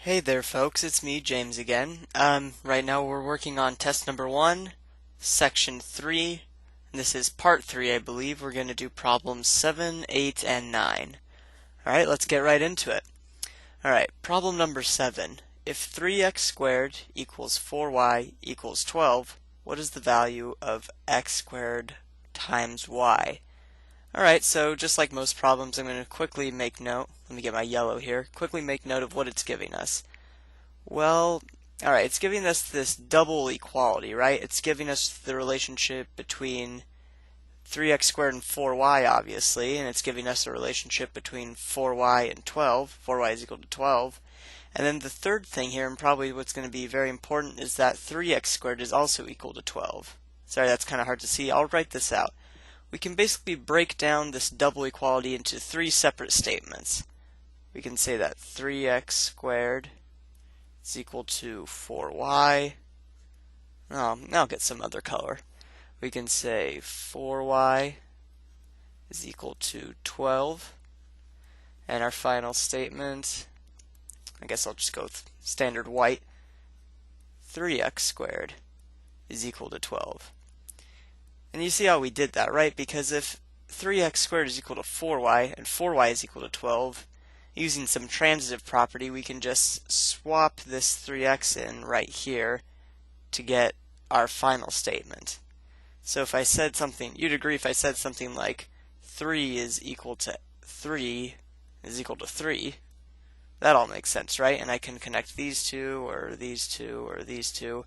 Hey there folks, it's me, James again. Right now we're working on test number 1, section 3, and this is part 3 I believe. We're going to do problems 7, 8, and 9. Alright, let's get right into it. Alright, problem number 7. If 3x squared equals 4y equals 12, what is the value of x squared times y? Alright, so just like most problems, I'm going to quickly make note. Let me get my yellow here. Quickly make note of what it's giving us. Well, alright, it's giving us this double equality, right? It's giving us the relationship between 3x squared and 4y, obviously, and it's giving us a relationship between 4y and 12. 4y is equal to 12. And then the third thing here, and probably what's going to be very important, is that 3x squared is also equal to 12. Sorry, that's kind of hard to see. I'll write this out. We can basically break down this double equality into 3 separate statements. We can say that 3x squared is equal to 4y. I'll get some other color. We can say 4y is equal to 12. And our final statement, I guess I'll just go with standard white. 3x squared is equal to 12. And you see how we did that, right? Because if 3x squared is equal to 4y and 4y is equal to 12, using some transitive property, we can just swap this 3x in right here to get our final statement. So if I said something, you'd agree if I said something like 3 is equal to 3 is equal to 3. That all makes sense, right? And I can connect these two, or these two, or these two.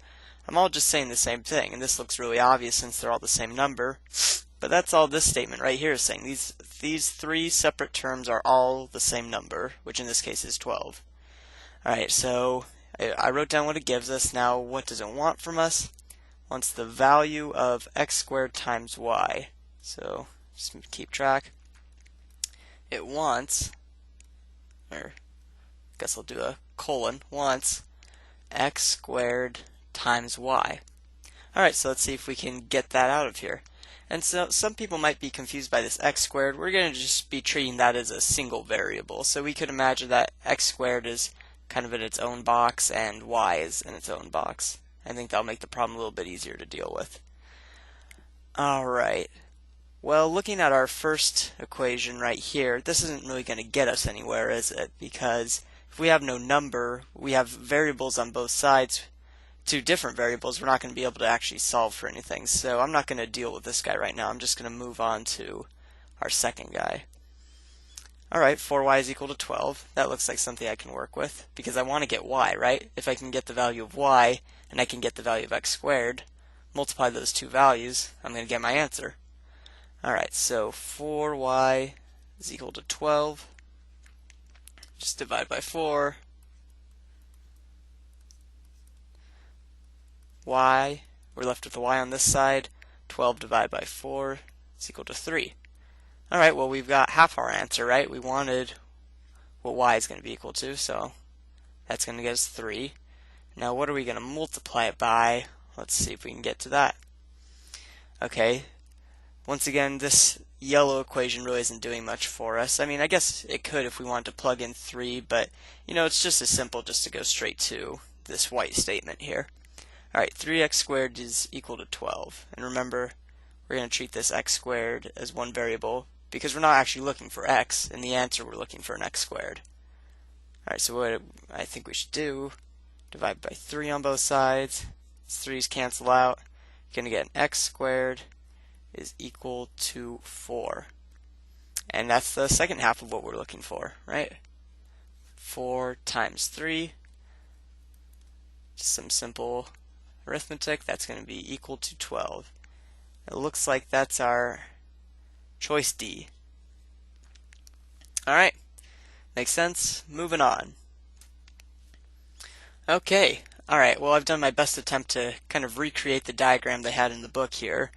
I'm all just saying the same thing, and this looks really obvious since they're all the same number. But that's all this statement right here is saying. These 3 separate terms are all the same number, which in this case is 12. Alright, so I wrote down what it gives us. Now, what does it want from us? It wants the value of x squared times y. So, just keep track. It wants, or I guess I'll do a colon, wants x squared times y. Alright, so let's see if we can get that out of here. And so some people might be confused by this x squared. We're going to just be treating that as a single variable. So we could imagine that x squared is kind of in its own box and y is in its own box. I think that'll make the problem a little bit easier to deal with. Alright. Well, looking at our first equation right here, this isn't really going to get us anywhere, is it? Because if we have no number, we have variables on both sides. 2 different variables, we're not going to be able to actually solve for anything. So I'm not going to deal with this guy right now. I'm just going to move on to our second guy. Alright, 4y is equal to 12. That looks like something I can work with because I want to get y, right? If I can get the value of y and I can get the value of x squared, multiply those 2 values, I'm going to get my answer. Alright, so 4y is equal to 12. Just divide by 4. Y, we're left with the y on this side. 12 divided by 4 is equal to 3. Alright, well we've got half our answer, right? We wanted what y is going to be equal to, so that's going to get us 3. Now what are we going to multiply it by? Let's see if we can get to that. Okay, once again this yellow equation really isn't doing much for us. I mean, I guess it could if we wanted to plug in 3, but you know, it's just as simple just to go straight to this white statement here. Alright, 3x squared is equal to 12. And remember, we're going to treat this x squared as one variable because we're not actually looking for x. In the answer, we're looking for an x squared. Alright, so what I think we should do, divide by 3 on both sides. These 3's cancel out. You're going to get an x squared is equal to 4. And that's the second half of what we're looking for, right? 4 times 3. Just some simple arithmetic, that's going to be equal to 12. It looks like that's our choice D. Alright, makes sense. Moving on. Okay, alright, well I've done my best attempt to kind of recreate the diagram they had in the book here.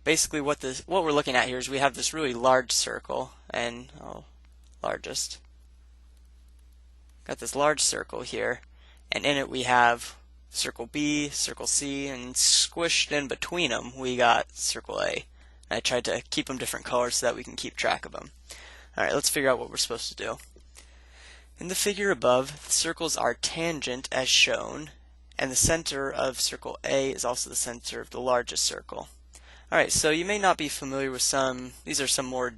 Basically what we're looking at here is we have this really large circle, and largest. Got this large circle here, and in it we have circle B, circle C, and squished in between them we got circle A. I tried to keep them different colors so that we can keep track of them. Alright, let's figure out what we're supposed to do. In the figure above, the circles are tangent as shown, and the center of circle A is also the center of the largest circle. Alright, so you may not be familiar with these are some more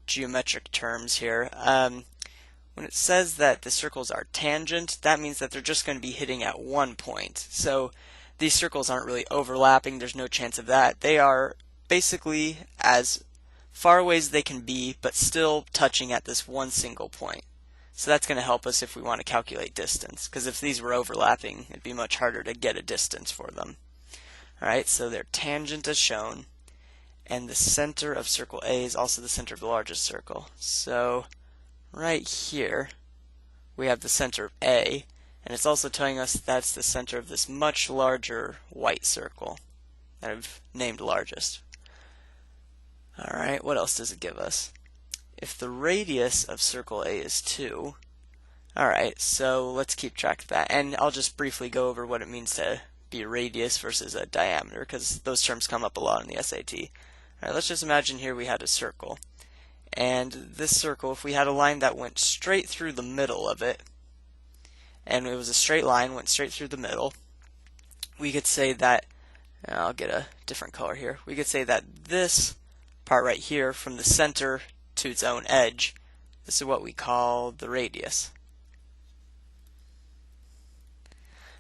geometric terms here. When it says that the circles are tangent, that means that they're just going to be hitting at one point. So these circles aren't really overlapping, there's no chance of that. They are basically as far away as they can be, but still touching at this one single point. So that's going to help us if we want to calculate distance, because if these were overlapping, it'd be much harder to get a distance for them. Alright, so they're tangent as shown, and the center of circle A is also the center of the largest circle. So right here, we have the center of A, and it's also telling us that's the center of this much larger white circle that I've named largest. Alright, what else does it give us? If the radius of circle A is 2, alright, so let's keep track of that. And I'll just briefly go over what it means to be a radius versus a diameter, because those terms come up a lot in the SAT. Alright, let's just imagine here we had a circle. And this circle, if we had a line that went straight through the middle of it, and it was a straight line, went straight through the middle, we could say that, I'll get a different color here, we could say that this part right here, from the center to its own edge, this is what we call the radius.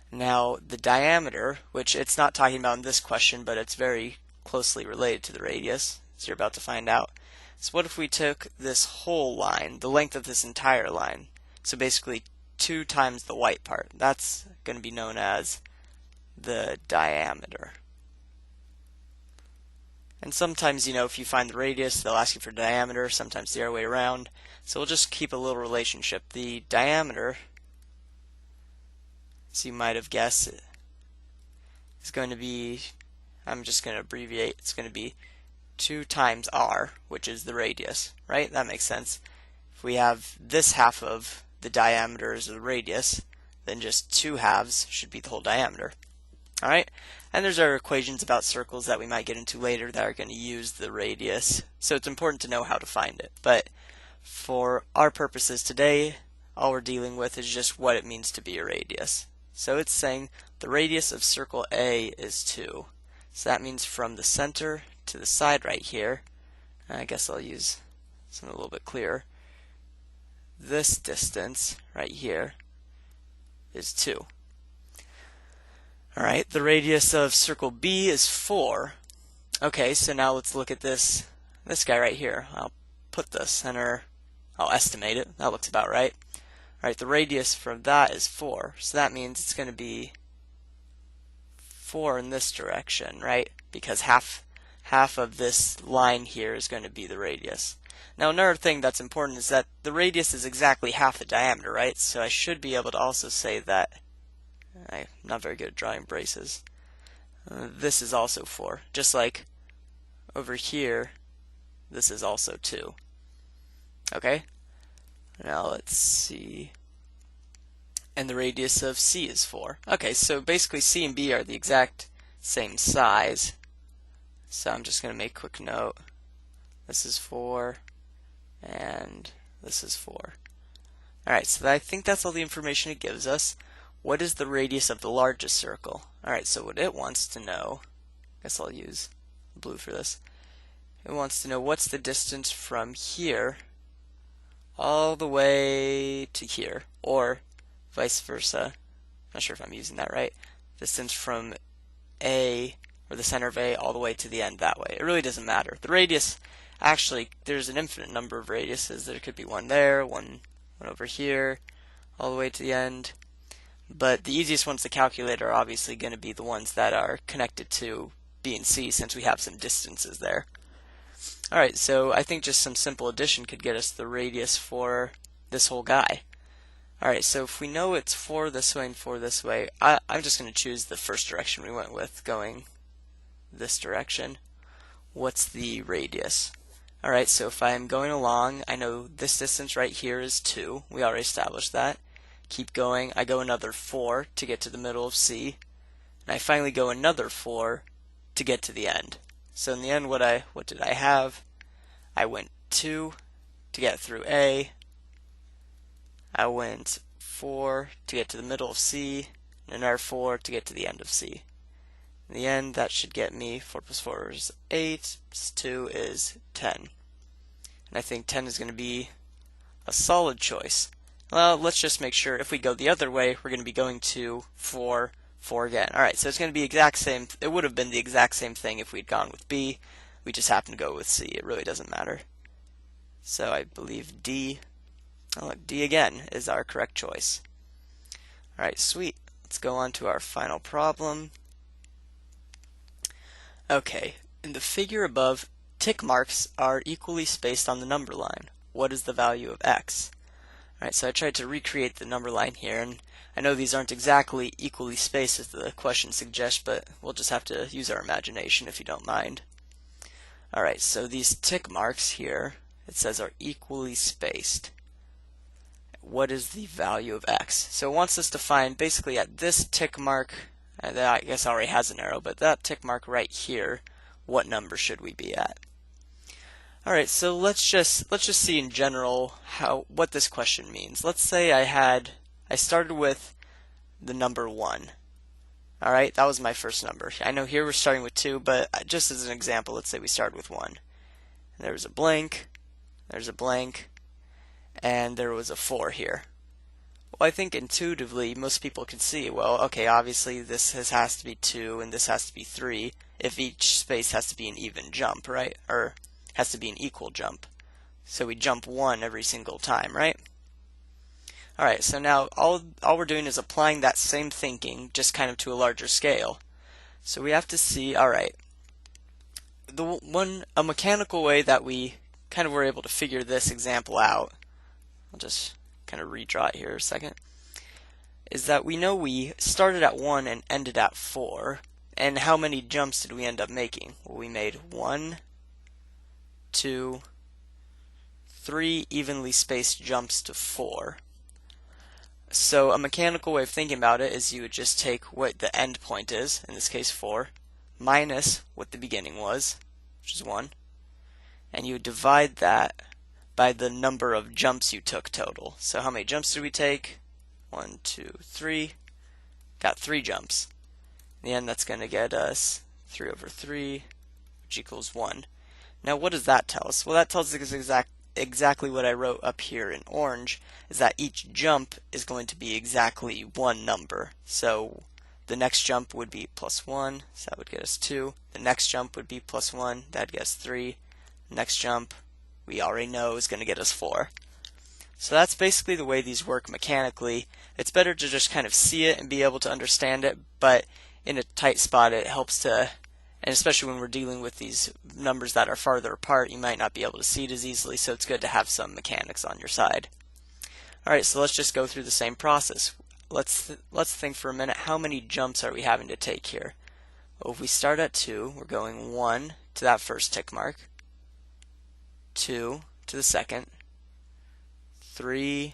Now the diameter, which it's not talking about in this question, but it's very closely related to the radius, as you're about to find out. So what if we took this whole line, the length of this entire line, so basically 2 times the white part, that's going to be known as the diameter. And sometimes, if you find the radius, they'll ask you for diameter, sometimes the other way around. So we'll just keep a little relationship. The diameter, as you might have guessed, is going to be, I'm just going to abbreviate, it's going to be 2 times r, which is the radius, right? That makes sense. If we have this half of the diameter as the radius, then just 2 halves should be the whole diameter. Alright, and there's our equations about circles that we might get into later that are going to use the radius, so it's important to know how to find it. But for our purposes today, all we're dealing with is just what it means to be a radius. So it's saying the radius of circle A is 2. So that means from the center to the side right here, I guess I'll use something a little bit clearer, this distance right here is 2. Alright, the radius of circle B is 4. Okay, so now let's look at this guy right here. I'll put the center, I'll estimate it. That looks about right. Alright, the radius from that is 4. So that means it's going to be 4 in this direction, right? Because half of this line here is going to be the radius. Now another thing that's important is that the radius is exactly half the diameter, right? So I should be able to also say that I'm not very good at drawing braces. This is also 4. Just like over here, this is also 2. Okay? Now let's see. And the radius of C is 4. Okay, so basically C and B are the exact same size. So I'm just going to make a quick note. This is 4, and this is 4. Alright, so I think that's all the information it gives us. What is the radius of the largest circle? Alright, so what it wants to know, I guess I'll use blue for this. It wants to know what's the distance from here all the way to here, or vice versa. Not sure if I'm using that right. Distance from A, or the center of A, all the way to the end that way. It really doesn't matter. The radius, actually, there's an infinite number of radiuses. There could be one there, one over here, all the way to the end. But the easiest ones to calculate are obviously going to be the ones that are connected to B and C, since we have some distances there. Alright, so I think just some simple addition could get us the radius for this whole guy. Alright, so if we know it's 4 this way and 4 this way, I'm just going to choose the first direction we went with, going this direction. What's the radius? Alright, so if I'm going along, I know this distance right here is 2. We already established that. Keep going, I go another 4 to get to the middle of C, and I finally go another 4 to get to the end. So in the end, what did I have? I went 2 to get through A, I went 4 to get to the middle of C, and another 4 to get to the end of C. In the end, that should get me 4 plus 4 is 8, plus 2 is 10. And I think 10 is going to be a solid choice. Well, let's just make sure if we go the other way, we're going to be going to 4, 4 again. Alright, so it's going to be exact same. It would have been the exact same thing if we'd gone with B. We just happen to go with C. It really doesn't matter. So I believe D. Oh, look, D again is our correct choice. Alright, sweet. Let's go on to our final problem. Okay, in the figure above, tick marks are equally spaced on the number line. What is the value of x? Alright, so I tried to recreate the number line here, and I know these aren't exactly equally spaced as the question suggests, but we'll just have to use our imagination if you don't mind. Alright, so these tick marks here, it says are equally spaced. What is the value of x? So it wants us to find basically at this tick mark, that I guess already has an arrow, but that tick mark right here, what number should we be at? Alright, so let's just see in general what this question means. Let's say I started with the number 1. Alright, that was my first number. I know here we're starting with 2, but just as an example, let's say we started with 1. There's a blank, and there was a 4 here. Well, I think intuitively most people can see, well, okay, obviously this has to be 2 and this has to be 3 if each space has to be an even jump, right? Or has to be an equal jump. So we jump 1 every single time, right? Alright, so now all we're doing is applying that same thinking, just kind of to a larger scale. So we have to see, alright, a mechanical way that we kind of were able to figure this example out, I'll just kind of redraw it here a second, is that we know we started at 1 and ended at 4, and how many jumps did we end up making? Well, we made 1, 2, 3 evenly spaced jumps to 4. So a mechanical way of thinking about it is you would just take what the end point is, in this case 4, minus what the beginning was, which is 1, and you would divide that by the number of jumps you took total. So how many jumps did we take? 1, 2, 3. Got 3 jumps. In the end, that's going to get us 3 over 3, which equals 1. Now what does that tell us? Well, that tells us exactly what I wrote up here in orange, is that each jump is going to be exactly one number. So the next jump would be plus 1, so that would get us 2. The next jump would be plus 1, that'd get us 3. Next jump, we already know, is going to get us 4. So that's basically the way these work mechanically. It's better to just kind of see it and be able to understand it, but in a tight spot it helps to, and especially when we're dealing with these numbers that are farther apart, you might not be able to see it as easily, so it's good to have some mechanics on your side. Alright, so let's just go through the same process. Let's think for a minute, how many jumps are we having to take here? Well, if we start at 2, we're going 1 to that first tick mark, 2 to the second, 3,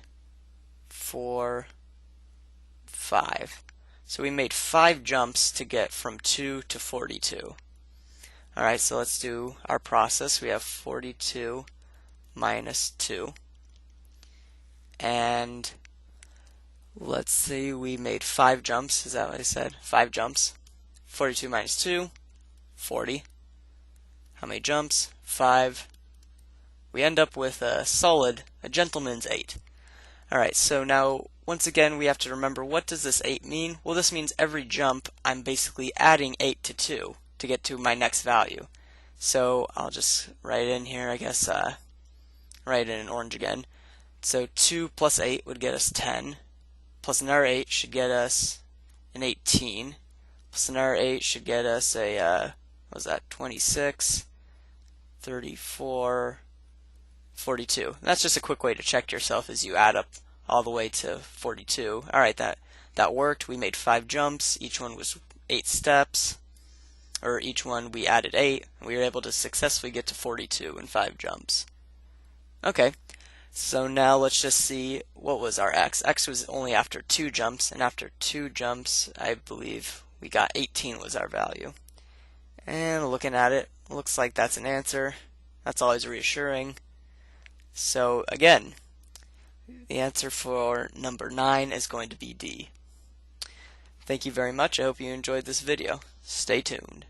4, 5. So we made 5 jumps to get from 2 to 42. Alright, so let's do our process. We have 42 minus 2. And let's see, we made 5 jumps. Is that what I said? 5 jumps. 42 minus 2, 40. How many jumps? 5. We end up with a gentleman's 8. Alright, so now once again we have to remember, what does this 8 mean? Well, this means every jump I'm basically adding 8 to 2 to get to my next value. So I'll just write in here, I guess, write it in orange again. So 2 plus 8 would get us 10, plus another 8 should get us an 18, plus another 8 should get us a, what was that, 26, 34, 42. And that's just a quick way to check yourself as you add up all the way to 42. Alright, that worked. We made 5 jumps. Each one was 8 steps. Or each one we added 8. And we were able to successfully get to 42 in 5 jumps. Okay, so now let's just see, what was our x? X was only after 2 jumps. And after 2 jumps, I believe we got 18 was our value. And looking at it, looks like that's an answer. That's always reassuring. So again, The answer for number 9 is going to be D. Thank you very much. I hope you enjoyed this video. Stay tuned.